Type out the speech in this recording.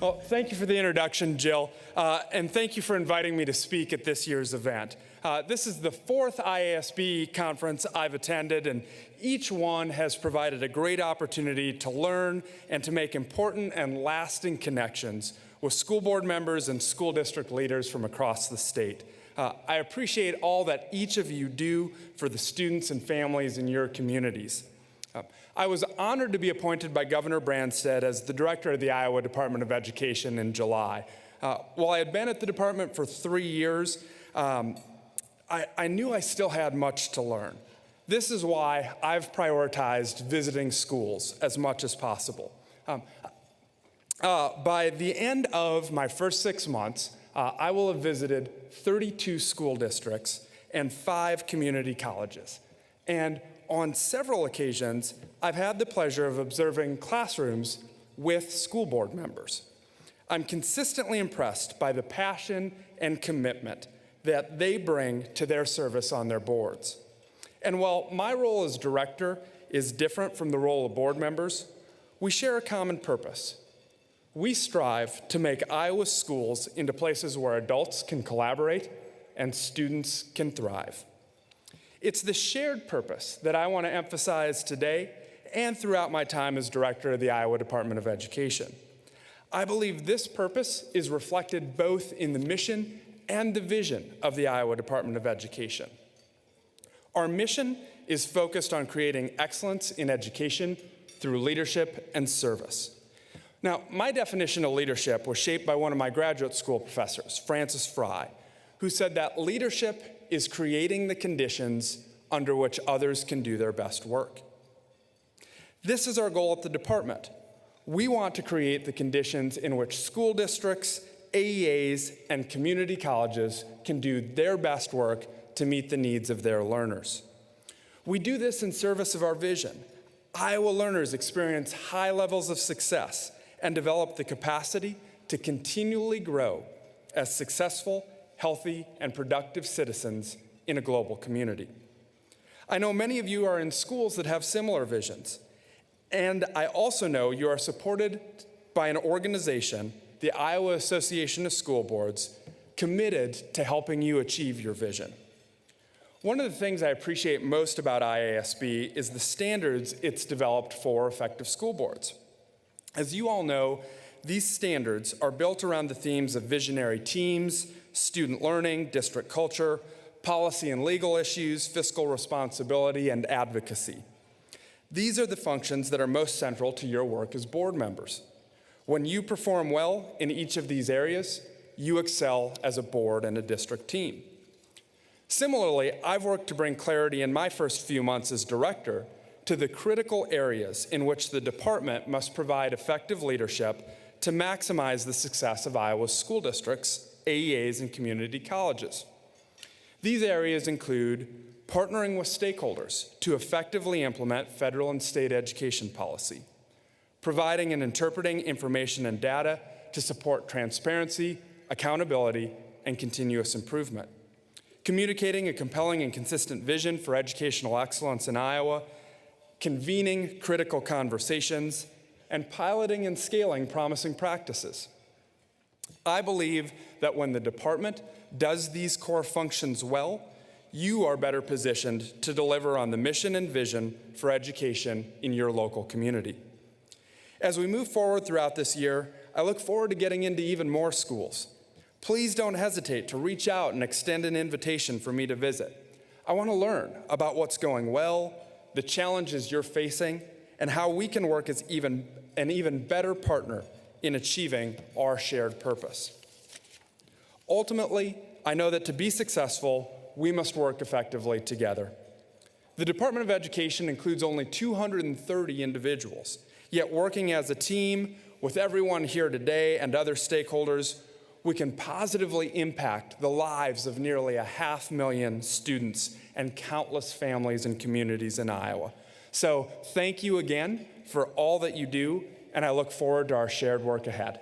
Well, thank you for the introduction, Jill, and thank you for inviting me to speak at this year's event. This is the fourth IASB conference I've attended, and each one has provided a great opportunity to learn and to make important and lasting connections with school board members and school district leaders from across the state. I appreciate all that each of you do for the students and families in your communities. I was honored to be appointed by Governor Branstad as the director of the Iowa Department of Education in July. While I had been at the department for 3 years, I knew I still had much to learn. This is why I've prioritized visiting schools as much as possible. By the end of my first 6 months, I will have visited 32 school districts and 5 community colleges. And on several occasions, I've had the pleasure of observing classrooms with school board members. I'm consistently impressed by the passion and commitment that they bring to their service on their boards. And while my role as director is different from the role of board members, we share a common purpose. We strive to make Iowa schools into places where adults can collaborate and students can thrive. It's the shared purpose that I want to emphasize today and throughout my time as director of the Iowa Department of Education. I believe this purpose is reflected both in the mission and the vision of the Iowa Department of Education. Our mission is focused on creating excellence in education through leadership and service. Now, my definition of leadership was shaped by one of my graduate school professors, Francis Fry, who said that leadership is creating the conditions under which others can do their best work. This is our goal at the department. We want to create the conditions in which school districts, AEAs, and community colleges can do their best work to meet the needs of their learners. We do this in service of our vision. Iowa learners experience high levels of success and develop the capacity to continually grow as successful, healthy, and productive citizens in a global community. I know many of you are in schools that have similar visions, and I also know you are supported by an organization, the Iowa Association of School Boards, committed to helping you achieve your vision. One of the things I appreciate most about IASB is the standards it's developed for effective school boards. As you all know, these standards are built around the themes of visionary teams, student learning, district culture, policy and legal issues, fiscal responsibility, and advocacy. These are the functions that are most central to your work as board members. When you perform well in each of these areas, you excel as a board and a district team. Similarly, I've worked to bring clarity in my first few months as director to the critical areas in which the department must provide effective leadership to maximize the success of Iowa's school districts, AEAs, and community colleges. These areas include partnering with stakeholders to effectively implement federal and state education policy, providing and interpreting information and data to support transparency, accountability, and continuous improvement, communicating a compelling and consistent vision for educational excellence in Iowa, convening critical conversations, and piloting and scaling promising practices. I believe that when the department does these core functions well, you are better positioned to deliver on the mission and vision for education in your local community. As we move forward throughout this year, I look forward to getting into even more schools. Please don't hesitate to reach out and extend an invitation for me to visit. I want to learn about what's going well, the challenges you're facing, and how we can work as an even better partner in achieving our shared purpose. Ultimately, I know that to be successful, we must work effectively together. The Department of Education includes only 230 individuals, yet working as a team with everyone here today and other stakeholders, we can positively impact the lives of nearly 500,000 students and countless families and communities in Iowa. So thank you again for all that you do, and I look forward to our shared work ahead.